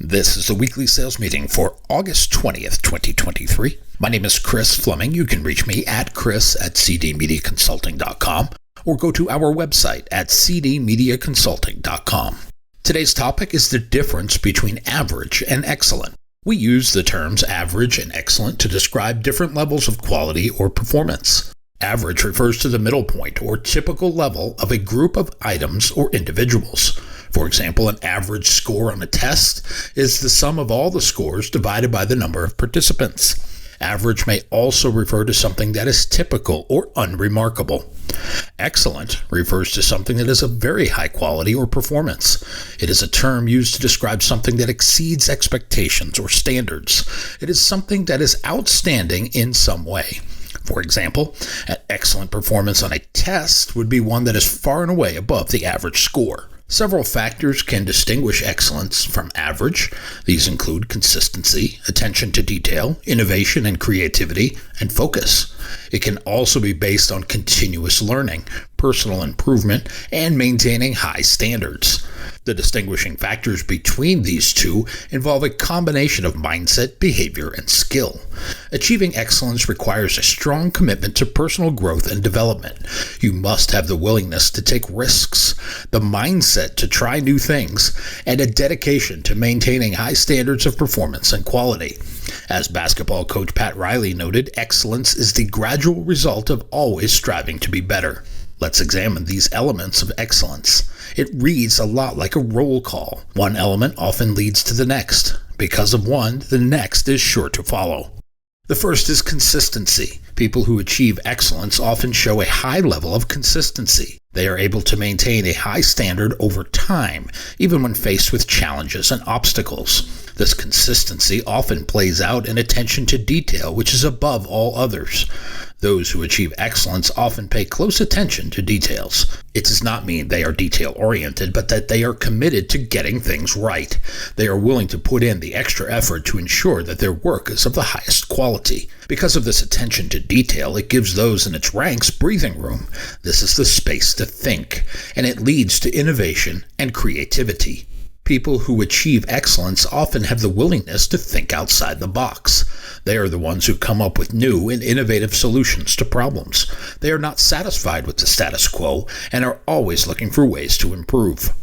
This is the weekly sales meeting for August 20th, 2023. My name is Chris Fleming. You can reach me at chris@cdmediaconsulting.com or go to our website at cdmediaconsulting.com. Today's topic is the difference between average and excellent. We use the terms average and excellent to describe different levels of quality or performance. Average refers to the middle point or typical level of a group of items or individuals. For example, an average score on a test is the sum of all the scores divided by the number of participants. Average may also refer to something that is typical or unremarkable. Excellent refers to something that is of very high quality or performance. It is a term used to describe something that exceeds expectations or standards. It is something that is outstanding in some way. For example, an excellent performance on a test would be one that is far and away above the average score. Several factors can distinguish excellence from average. These include consistency, attention to detail, innovation and creativity, and focus. It can also be based on continuous learning, personal improvement, and maintaining high standards. The distinguishing factors between these two involve a combination of mindset, behavior, and skill. Achieving excellence requires a strong commitment to personal growth and development. You must have the willingness to take risks, the mindset to try new things, and a dedication to maintaining high standards of performance and quality. As basketball coach Pat Riley noted, excellence is the gradual result of always striving to be better. Let's examine these elements of excellence. It reads a lot like a roll call. One element often leads to the next. Because of one, the next is sure to follow. The first is consistency. People who achieve excellence often show a high level of consistency. They are able to maintain a high standard over time, even when faced with challenges and obstacles. This consistency often plays out in attention to detail, which is above all others. Those who achieve excellence often pay close attention to details. It does not mean they are detail-oriented, but that they are committed to getting things right. They are willing to put in the extra effort to ensure that their work is of the highest quality. Because of this attention to detail, it gives those in its ranks breathing room. This is the space to think, and it leads to innovation and creativity. People who achieve excellence often have the willingness to think outside the box. They are the ones who come up with new and innovative solutions to problems. They are not satisfied with the status quo and are always looking for ways to improve.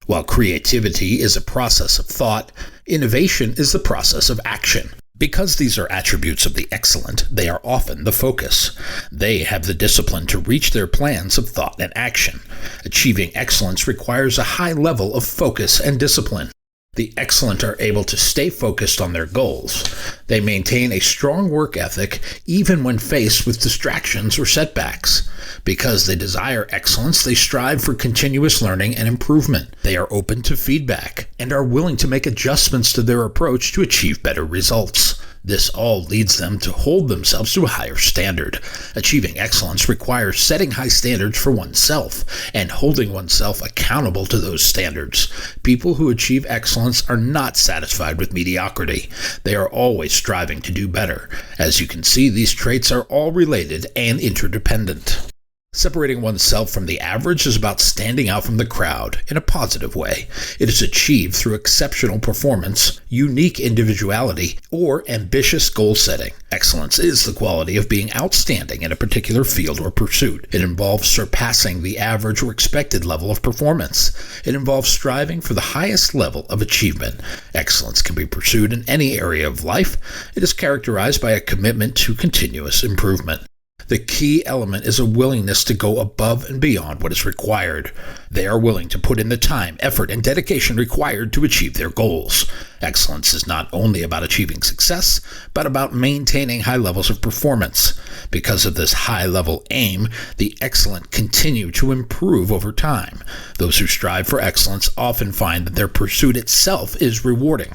While creativity is a process of thought, innovation is the process of action. Because these are attributes of the excellent, they are often the focus. They have the discipline to reach their plans of thought and action. Achieving excellence requires a high level of focus and discipline. The excellent are able to stay focused on their goals. They maintain a strong work ethic even when faced with distractions or setbacks. Because they desire excellence, they strive for continuous learning and improvement. They are open to feedback and are willing to make adjustments to their approach to achieve better results. This all leads them to hold themselves to a higher standard. Achieving excellence requires setting high standards for oneself and holding oneself accountable to those standards. People who achieve excellence are not satisfied with mediocrity. They are always striving to do better. As you can see, these traits are all related and interdependent. Separating oneself from the average is about standing out from the crowd in a positive way. It is achieved through exceptional performance, unique individuality, or ambitious goal setting. Excellence is the quality of being outstanding in a particular field or pursuit. It involves surpassing the average or expected level of performance. It involves striving for the highest level of achievement. Excellence can be pursued in any area of life. It is characterized by a commitment to continuous improvement. The key element is a willingness to go above and beyond what is required. They are willing to put in the time, effort, and dedication required to achieve their goals. Excellence is not only about achieving success, but about maintaining high levels of performance. Because of this high-level aim, the excellent continue to improve over time. Those who strive for excellence often find that their pursuit itself is rewarding,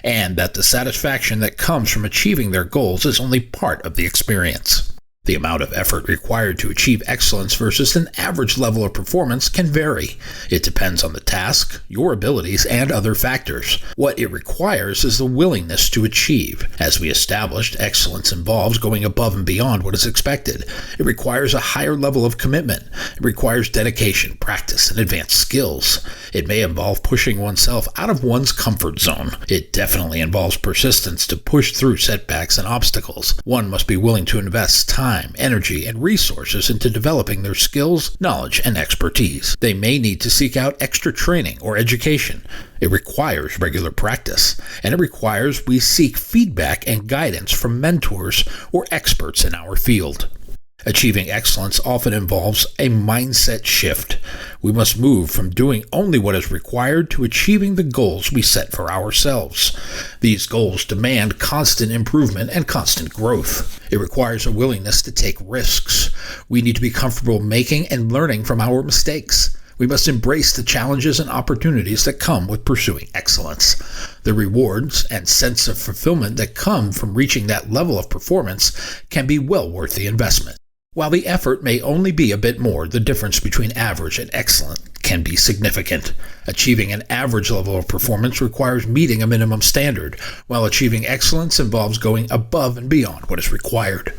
and that the satisfaction that comes from achieving their goals is only part of the experience. The amount of effort required to achieve excellence versus an average level of performance can vary. It depends on the task, your abilities, and other factors. What it requires is the willingness to achieve. As we established, excellence involves going above and beyond what is expected. It requires a higher level of commitment. It requires dedication, practice, and advanced skills. It may involve pushing oneself out of one's comfort zone. It definitely involves persistence to push through setbacks and obstacles. One must be willing to invest time, energy, and resources into developing their skills, knowledge, and expertise. They may need to seek out extra training or education. It requires regular practice, and it requires we seek feedback and guidance from mentors or experts in our field. Achieving excellence often involves a mindset shift. We must move from doing only what is required to achieving the goals we set for ourselves. These goals demand constant improvement and constant growth. It requires a willingness to take risks. We need to be comfortable making and learning from our mistakes. We must embrace the challenges and opportunities that come with pursuing excellence. The rewards and sense of fulfillment that come from reaching that level of performance can be well worth the investment. While the effort may only be a bit more, the difference between average and excellent can be significant. Achieving an average level of performance requires meeting a minimum standard, while achieving excellence involves going above and beyond what is required.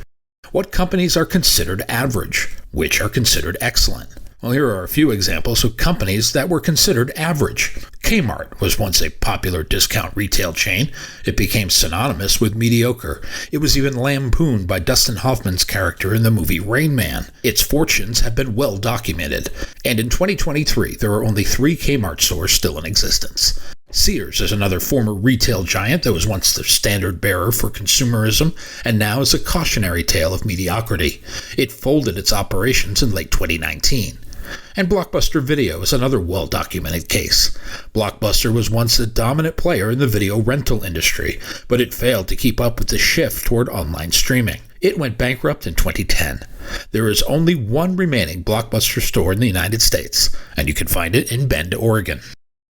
What companies are considered average? Which are considered excellent? Well, here are a few examples of companies that were considered average. Kmart was once a popular discount retail chain. It became synonymous with mediocre. It was even lampooned by Dustin Hoffman's character in the movie Rain Man. Its fortunes have been well documented. And in 2023, there are only 3 Kmart stores still in existence. Sears is another former retail giant that was once the standard bearer for consumerism and now is a cautionary tale of mediocrity. It folded its operations in late 2019. And Blockbuster Video is another well-documented case. Blockbuster was once a dominant player in the video rental industry, but it failed to keep up with the shift toward online streaming. It went bankrupt in 2010. There is only one remaining Blockbuster store in the United States, and you can find it in Bend, Oregon.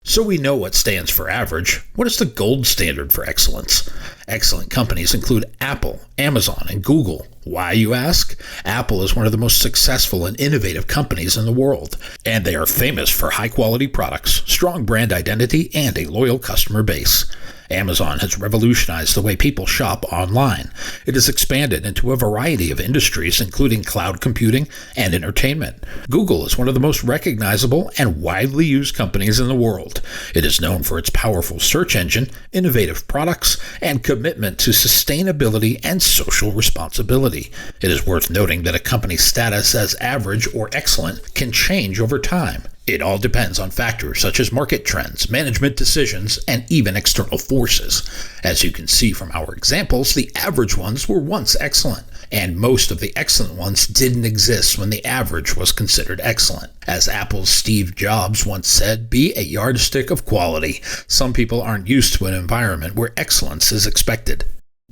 So we know what stands for average. What is the gold standard for excellence? Excellent companies include Apple, Amazon, and Google. Why, you ask? Apple is one of the most successful and innovative companies in the world, and they are famous for high-quality products, strong brand identity, and a loyal customer base. Amazon has revolutionized the way people shop online. It has expanded into a variety of industries, including cloud computing and entertainment. Google is one of the most recognizable and widely used companies in the world. It is known for its powerful search engine, innovative products, and commitment to sustainability and social responsibility. It is worth noting that a company's status as average or excellent can change over time. It all depends on factors such as market trends, management decisions, and even external forces. As you can see from our examples, the average ones were once excellent, and most of the excellent ones didn't exist when the average was considered excellent. As Apple's Steve Jobs once said, "Be a yardstick of quality." Some people aren't used to an environment where excellence is expected.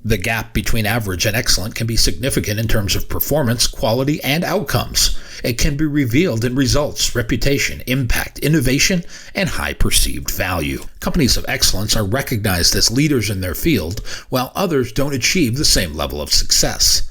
The gap between average and excellent can be significant in terms of performance, quality, and outcomes. It can be revealed in results, reputation, impact, innovation, and high perceived value. Companies of excellence are recognized as leaders in their field, while others don't achieve the same level of success.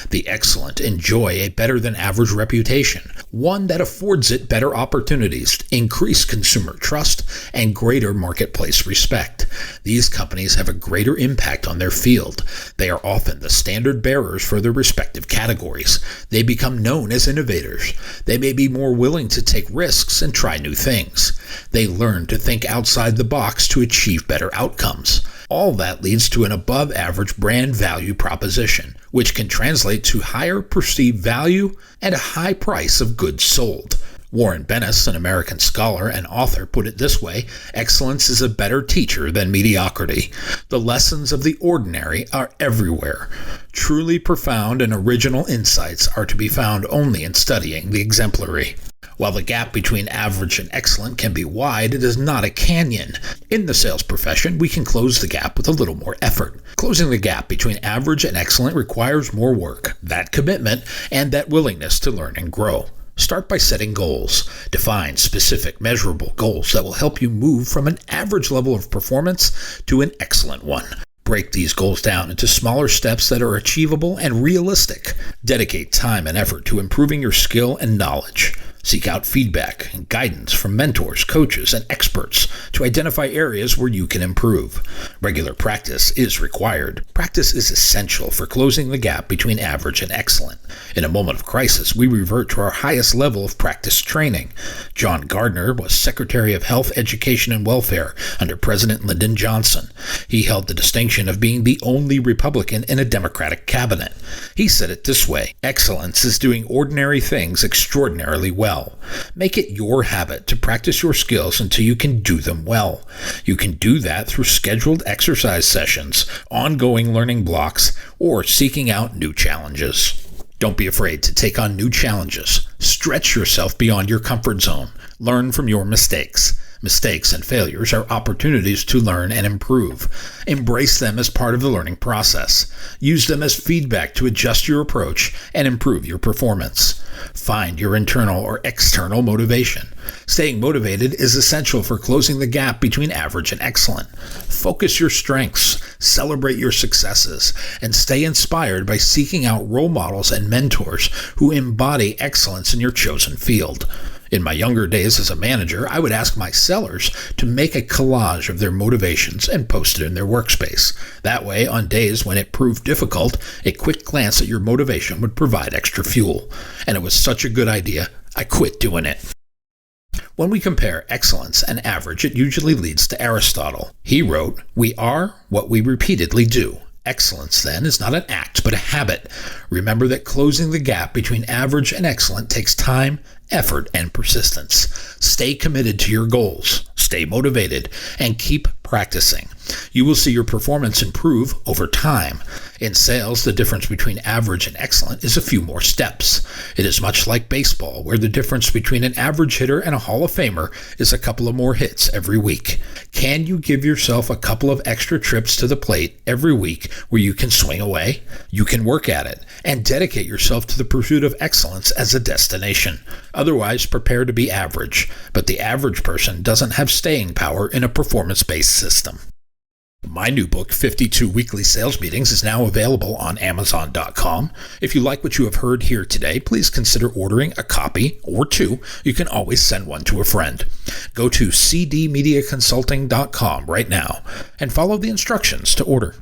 The excellent enjoy a better-than-average reputation, one that affords it better opportunities, increased consumer trust, and greater marketplace respect. These companies have a greater impact on their field. They are often the standard bearers for their respective categories. They become known as innovators. They may be more willing to take risks and try new things. They learn to think outside the box to achieve better outcomes. All that leads to an above-average brand value proposition, which can translate to higher perceived value and a high price of goods sold. Warren Bennis, an American scholar and author, put it this way: excellence is a better teacher than mediocrity. The lessons of the ordinary are everywhere. Truly profound and original insights are to be found only in studying the exemplary. While the gap between average and excellent can be wide, it is not a canyon. In the sales profession, we can close the gap with a little more effort. Closing the gap between average and excellent requires more work, that commitment, and that willingness to learn and grow. Start by setting goals. Define specific, measurable goals that will help you move from an average level of performance to an excellent one. Break these goals down into smaller steps that are achievable and realistic. Dedicate time and effort to improving your skill and knowledge. Seek out feedback and guidance from mentors, coaches, and experts to identify areas where you can improve. Regular practice is required. Practice is essential for closing the gap between average and excellent. In a moment of crisis, we revert to our highest level of practice training. John Gardner was Secretary of Health, Education, and Welfare under President Lyndon Johnson. He held the distinction of being the only Republican in a Democratic cabinet. He said it this way: "Excellence is doing ordinary things extraordinarily well. Make it your habit to practice your skills until you can do them well. You can do that through scheduled exercise sessions, ongoing learning blocks, or seeking out new challenges." Don't be afraid to take on new challenges. Stretch yourself beyond your comfort zone. Learn from your mistakes. Mistakes and failures are opportunities to learn and improve. Embrace them as part of the learning process. Use them as feedback to adjust your approach and improve your performance. Find your internal or external motivation. Staying motivated is essential for closing the gap between average and excellent. Focus your strengths, celebrate your successes, and stay inspired by seeking out role models and mentors who embody excellence in your chosen field. In my younger days as a manager, I would ask my sellers to make a collage of their motivations and post it in their workspace. That way, on days when it proved difficult, a quick glance at your motivation would provide extra fuel. And it was such a good idea, I quit doing it. When we compare excellence and average, it usually leads to Aristotle. He wrote, "We are what we repeatedly do." Excellence, then, is not an act, but a habit. Remember that closing the gap between average and excellent takes time, effort, and persistence. Stay committed to your goals, stay motivated, and keep practicing. You will see your performance improve over time. In sales, the difference between average and excellent is a few more steps. It is much like baseball, where the difference between an average hitter and a Hall of Famer is a couple of more hits every week. Can you give yourself a couple of extra trips to the plate every week where you can swing away? You can work at it and dedicate yourself to the pursuit of excellence as a destination. Otherwise, prepare to be average. But the average person doesn't have staying power in a performance-based system. My new book, 52 Weekly Sales Meetings, is now available on Amazon.com. If you like what you have heard here today, please consider ordering a copy or two. You can always send one to a friend. Go to cdmediaconsulting.com right now and follow the instructions to order.